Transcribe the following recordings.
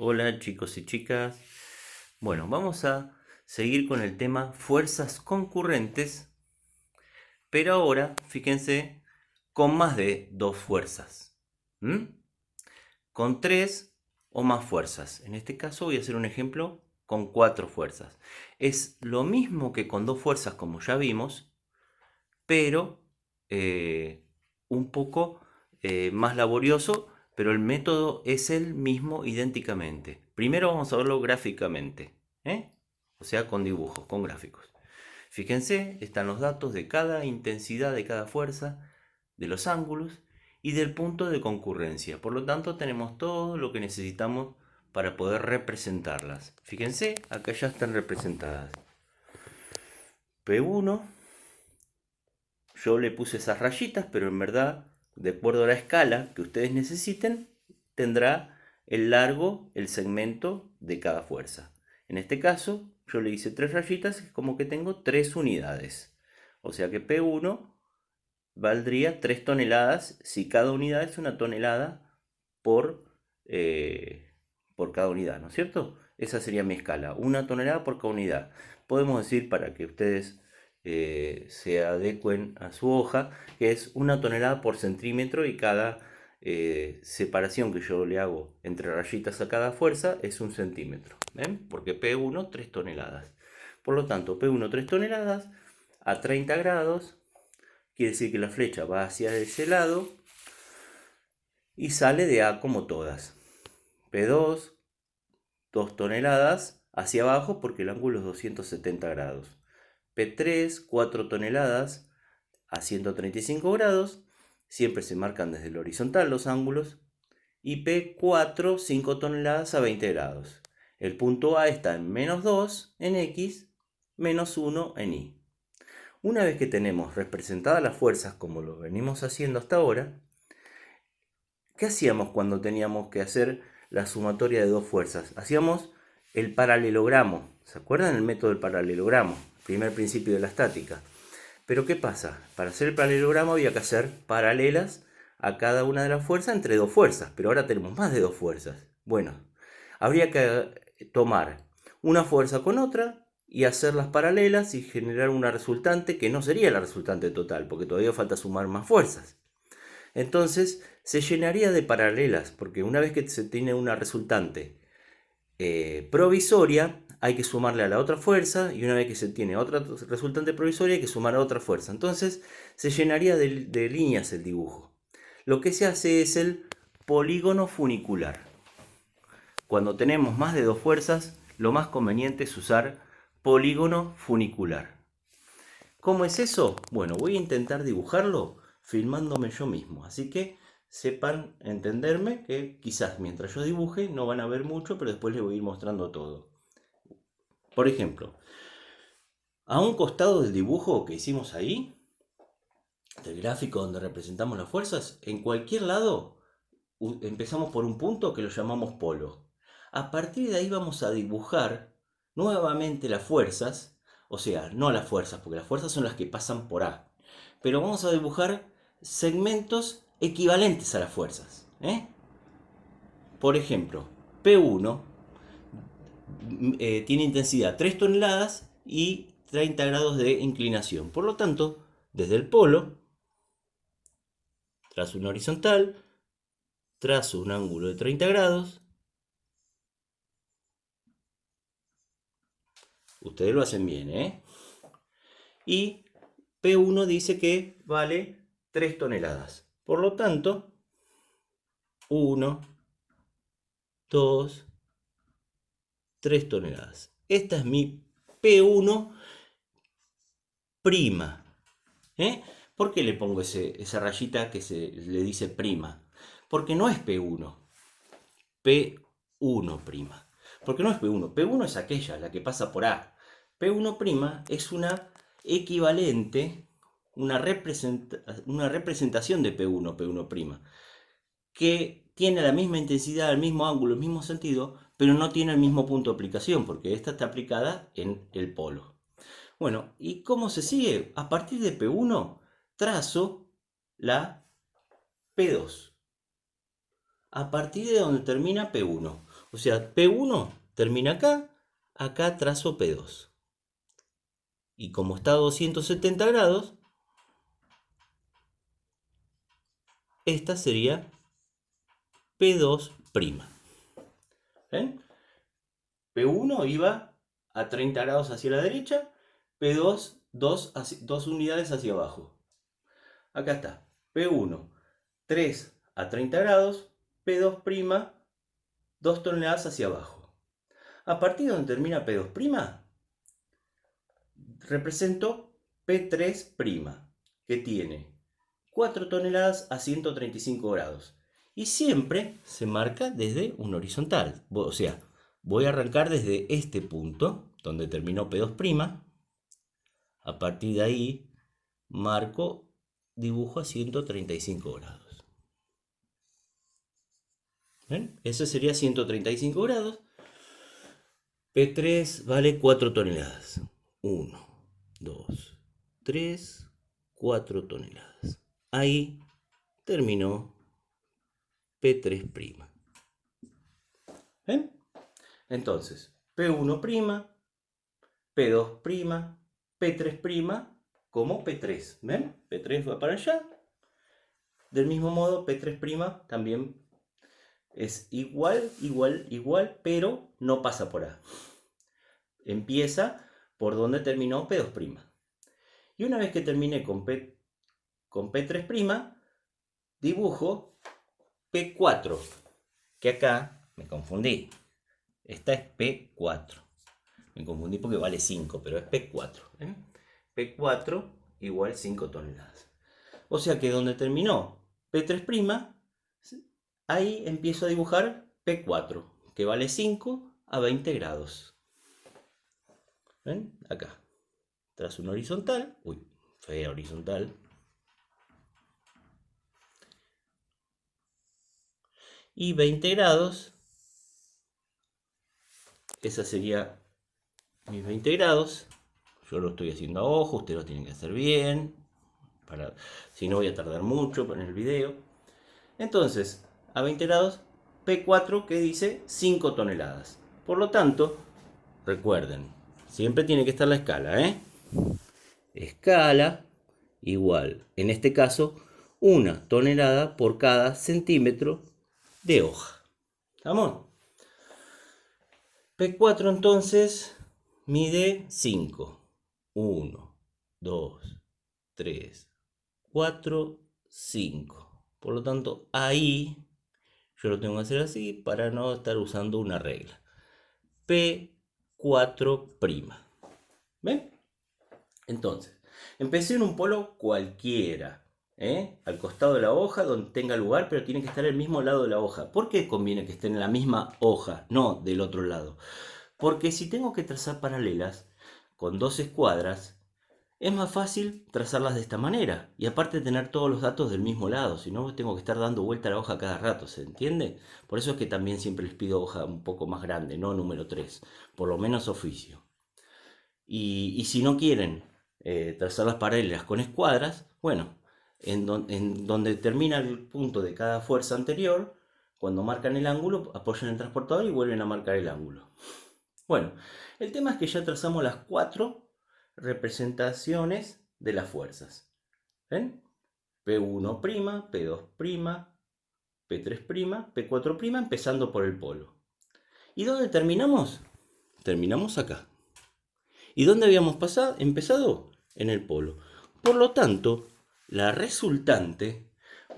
Hola chicos y chicas. Bueno, vamos a seguir con el tema fuerzas concurrentes, pero ahora, fíjense, con más de dos fuerzas. ¿Mm? Con tres o más fuerzas. En este caso voy a hacer un ejemplo con cuatro fuerzas. Es lo mismo que con dos fuerzas como ya vimos, pero un poco más laborioso, pero el método es el mismo idénticamente. Primero vamos a verlo gráficamente, ¿eh? O sea, con dibujos, con gráficos. Fíjense, están los datos de cada intensidad de cada fuerza, de los ángulos y del punto de concurrencia. Por lo tanto, tenemos todo lo que necesitamos para poder representarlas. Fíjense, acá ya están representadas. P1, yo le puse esas rayitas, pero en verdad, de acuerdo a la escala que ustedes necesiten, tendrá el largo, el segmento de cada fuerza. En este caso, yo le hice tres rayitas, es como que tengo tres unidades. O sea que P1 valdría 3 toneladas si cada unidad es una tonelada por, por cada unidad, ¿no es cierto? Esa sería mi escala, una tonelada por cada unidad. Podemos decir, para que ustedes se adecuen a su hoja, que es una tonelada por centímetro, y cada separación que yo le hago entre rayitas a cada fuerza es un centímetro. ¿Ven? Porque P1, 3 toneladas. Por lo tanto, P1, 3 toneladas a 30 grados. Quiere decir que la flecha va hacia ese lado y sale de A como todas. P2, 2 toneladas hacia abajo porque el ángulo es 270 grados. P3, 4 toneladas a 135 grados. Siempre se marcan desde el horizontal los ángulos. Y P4, 5 toneladas a 20 grados. El punto A está en menos 2 en X, menos 1 en Y. Una vez que tenemos representadas las fuerzas como lo venimos haciendo hasta ahora, ¿qué hacíamos cuando teníamos que hacer la sumatoria de dos fuerzas? Hacíamos el paralelogramo. ¿Se acuerdan el método del paralelogramo? Primer principio de la estática. Pero ¿qué pasa? Para hacer el paralelogramo había que hacer paralelas a cada una de las fuerzas entre dos fuerzas, pero ahora tenemos más de dos fuerzas. Bueno, habría que tomar una fuerza con otra y hacerlas paralelas y generar una resultante que no sería la resultante total, porque todavía falta sumar más fuerzas. Entonces se llenaría de paralelas, porque una vez que se tiene una resultante provisoria, hay que sumarle a la otra fuerza, y una vez que se tiene otra resultante provisoria, hay que sumar a otra fuerza. Entonces se llenaría de líneas el dibujo. Lo que se hace es el polígono funicular. Cuando tenemos más de dos fuerzas, lo más conveniente es usar polígono funicular. ¿Cómo es eso? Bueno, voy a intentar dibujarlo filmándome yo mismo. Así que sepan entenderme que quizás mientras yo dibuje no van a ver mucho, pero después les voy a ir mostrando todo. Por ejemplo, a un costado del dibujo que hicimos ahí, del gráfico donde representamos las fuerzas, en cualquier lado empezamos por un punto que lo llamamos polo. A partir de ahí vamos a dibujar nuevamente las fuerzas, o sea, no las fuerzas, porque las fuerzas son las que pasan por A, pero vamos a dibujar segmentos equivalentes a las fuerzas. Por ejemplo, P1 tiene intensidad 3 toneladas y 30 grados de inclinación. Por lo tanto, desde el polo, trazo una horizontal, trazo un ángulo de 30 grados. Ustedes lo hacen bien, ¿eh? Y P1 dice que vale 3 toneladas. Por lo tanto, 1, 2, 3 toneladas. Esta es mi P1 prima. ¿Por qué le pongo esa rayita que se le dice prima? Porque no es P1, P1 prima. Porque no es P1, P1 es aquella, la que pasa por A. P1 prima es una equivalente, una representación de P1, P1 prima, que tiene la misma intensidad, el mismo ángulo, el mismo sentido, pero no tiene el mismo punto de aplicación, porque esta está aplicada en el polo. Bueno, ¿y cómo se sigue? A partir de P1 trazo la P2. A partir de donde termina P1. O sea, P1 termina acá, acá trazo P2. Y como está a 270 grados, esta sería P2'. ¿Ven? P1 iba a 30 grados hacia la derecha, P2, 2 unidades hacia abajo. Acá está, P1, 3 a 30 grados, P2', 2 toneladas hacia abajo. A partir de donde termina P2', represento P3', que tiene 4 toneladas a 135 grados. Y siempre se marca desde un horizontal. O sea, voy a arrancar desde este punto, donde terminó P2'. A partir de ahí, marco, dibujo a 135 grados. ¿Ven? Ese sería 135 grados. P3 vale 4 toneladas. 1, 2, 3, 4 toneladas. Ahí terminó P3'. ¿Ven? Entonces, P1', P2', P3', como P3. ¿Ven? P3 va para allá. Del mismo modo, P3' también es igual, pero no pasa por A. Empieza por donde terminó P2'. Y una vez que termine con P3', dibujo P4, que acá me confundí. Esta es P4. Me confundí porque vale 5, pero es P4. ¿eh? P4 igual 5 toneladas. O sea que donde terminó P3', ahí empiezo a dibujar P4, que vale 5 a 20 grados. ¿Ven? Acá. Trazo un horizontal. Uy, fea horizontal. Y 20 grados. Esa sería mis 20 grados. Yo lo estoy haciendo a ojo, ustedes lo tienen que hacer bien. Si no voy a tardar mucho en el video. Entonces, a 20 grados, P4 que dice 5 toneladas. Por lo tanto, recuerden, siempre tiene que estar la escala, ¿eh? Escala igual, en este caso, 1 tonelada por cada centímetro de hoja. ¿Estamos? P4 entonces mide 5. 1, 2, 3, 4, 5. Por lo tanto, ahí yo lo tengo que hacer así para no estar usando una regla. P4'. ¿Ven? Entonces, empecé en un polo cualquiera, al costado de la hoja, donde tenga lugar, pero tiene que estar al mismo lado de la hoja. ¿Por qué conviene que estén en la misma hoja, no del otro lado? Porque si tengo que trazar paralelas con 2 escuadras, es más fácil trazarlas de esta manera. Y aparte tener todos los datos del mismo lado, si no tengo que estar dando vuelta a la hoja cada rato, ¿se entiende? Por eso es que también siempre les pido hoja un poco más grande, no número 3, por lo menos oficio. Y si no quieren trazar las paralelas con escuadras, bueno, en donde termina el punto de cada fuerza anterior, cuando marcan el ángulo, apoyan el transportador y vuelven a marcar el ángulo. Bueno, el tema es que ya trazamos las 4 representaciones de las fuerzas. ¿Ven? P1', P2', P3', P4', empezando por el polo. ¿Y dónde terminamos? Terminamos acá. ¿Y dónde habíamos empezado? En el polo. Por lo tanto, la resultante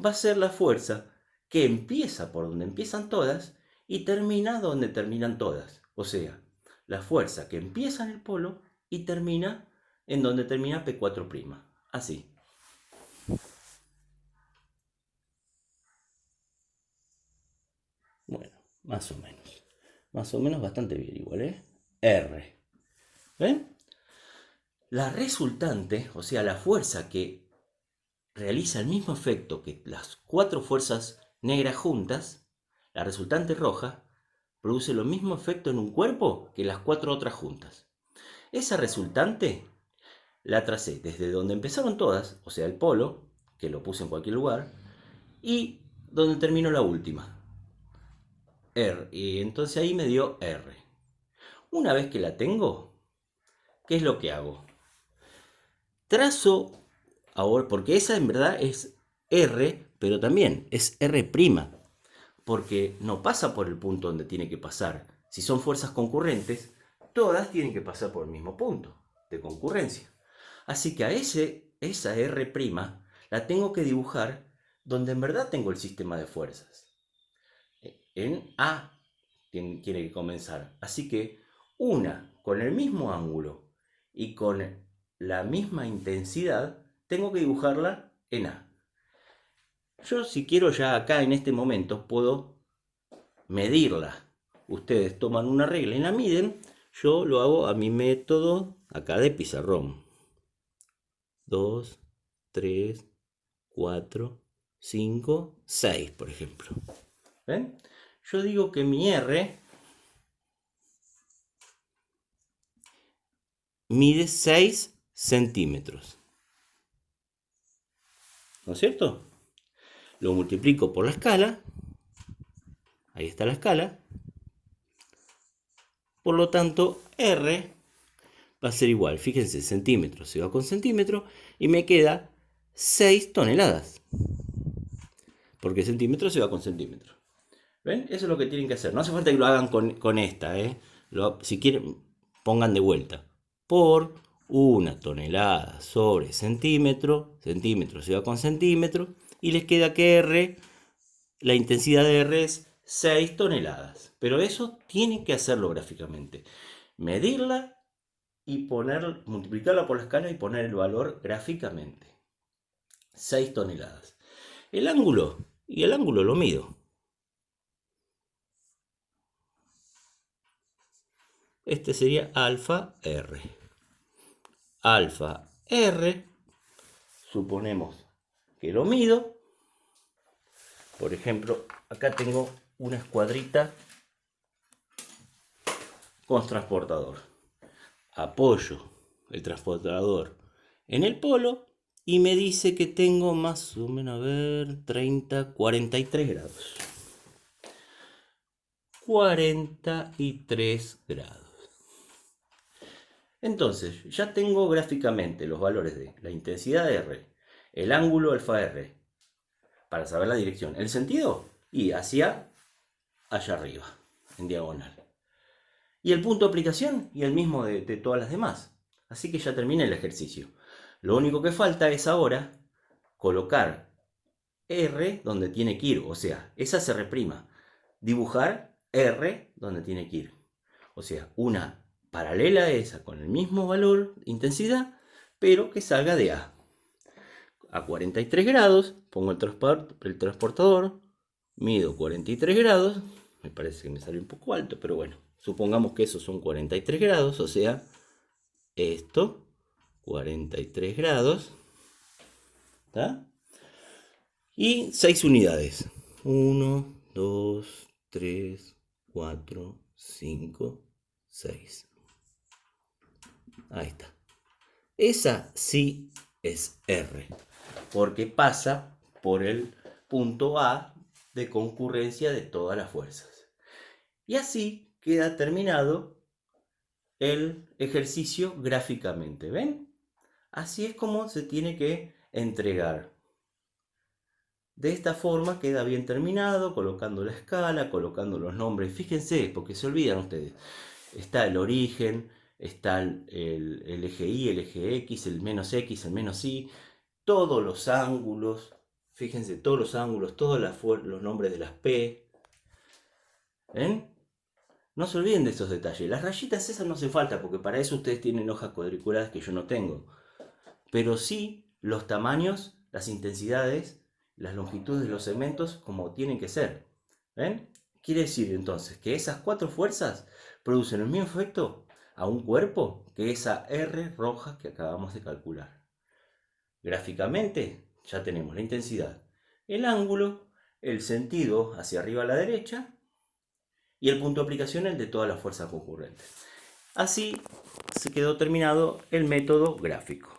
va a ser la fuerza que empieza por donde empiezan todas y termina donde terminan todas. O sea, la fuerza que empieza en el polo y termina en donde termina P4'. Así. Bueno, más o menos. Más o menos bastante bien igual, ¿eh? R. ¿Ven? La resultante, o sea, la fuerza que realiza el mismo efecto que las 4 fuerzas negras juntas, la resultante roja, produce lo mismo efecto en un cuerpo que las 4 otras juntas. Esa resultante la tracé desde donde empezaron todas, o sea, el polo, que lo puse en cualquier lugar, y donde terminó la última. R. Y entonces ahí me dio R. Una vez que la tengo, ¿qué es lo que hago? Trazo, ahora, porque esa en verdad es R, pero también es R', porque no pasa por el punto donde tiene que pasar. Si son fuerzas concurrentes, todas tienen que pasar por el mismo punto de concurrencia. Así que a esa R' la tengo que dibujar donde en verdad tengo el sistema de fuerzas. En A tiene que comenzar. Así que una con el mismo ángulo y con la misma intensidad, tengo que dibujarla en A. Yo si quiero ya acá en este momento puedo medirla. Ustedes toman una regla y la miden. Yo lo hago a mi método acá de pizarrón. 2, 3, 4, 5, 6, por ejemplo. ¿Ven? Yo digo que mi R mide 6 centímetros. ¿No es cierto? Lo multiplico por la escala. Ahí está la escala. Por lo tanto, R va a ser igual. Fíjense, centímetros se va con centímetro y me queda 6 toneladas. Porque centímetro se va con centímetro. ¿Ven? Eso es lo que tienen que hacer. No hace falta que lo hagan con esta. Si quieren, pongan de vuelta. Por 1 tonelada sobre centímetro. Centímetro se va con centímetro. Y les queda que R, la intensidad de R es 6 toneladas. Pero eso tienen que hacerlo gráficamente. Medirla y multiplicarla por la escala y poner el valor gráficamente. 6 toneladas. El ángulo lo mido. Este sería alfa R. Alfa R, suponemos que lo mido. Por ejemplo, acá tengo una escuadrita con transportador. Apoyo el transportador en el polo y me dice que tengo más o menos, a ver, 43 grados. 43 grados. Entonces, ya tengo gráficamente los valores de la intensidad de R, el ángulo alfa R, para saber la dirección. El sentido, y hacia allá arriba, en diagonal. Y el punto de aplicación, y el mismo de todas las demás. Así que ya terminé el ejercicio. Lo único que falta es ahora colocar R donde tiene que ir, o sea, esa se reprima. Dibujar R donde tiene que ir. O sea, una paralela a esa con el mismo valor, intensidad, pero que salga de A. A 43 grados, pongo el transportador, mido 43 grados, me parece que me sale un poco alto, pero bueno, supongamos que esos son 43 grados, o sea, esto, 43 grados, ¿está? Y 6 unidades. 1, 2, 3, 4, 5, 6. Ahí está. Esa sí es R, porque pasa por el punto A de concurrencia de todas las fuerzas. Y así queda terminado el ejercicio gráficamente. ¿Ven? Así es como se tiene que entregar. De esta forma queda bien terminado, colocando la escala, colocando los nombres. Fíjense, porque se olvidan ustedes. Está el origen, está el eje Y, el eje X, el menos X, el menos Y, todos los ángulos, fíjense, todos los ángulos, todos los nombres de las P. ¿Ven? No se olviden de esos detalles. Las rayitas esas no hace falta, porque para eso ustedes tienen hojas cuadriculadas que yo no tengo. Pero sí los tamaños, las intensidades, las longitudes de los segmentos como tienen que ser. ¿Ven? Quiere decir entonces que esas 4 fuerzas producen el mismo efecto a un cuerpo que esa R roja que acabamos de calcular. Gráficamente ya tenemos la intensidad, el ángulo, el sentido hacia arriba a la derecha y el punto de aplicación, el de todas las fuerzas concurrentes. Así se quedó terminado el método gráfico.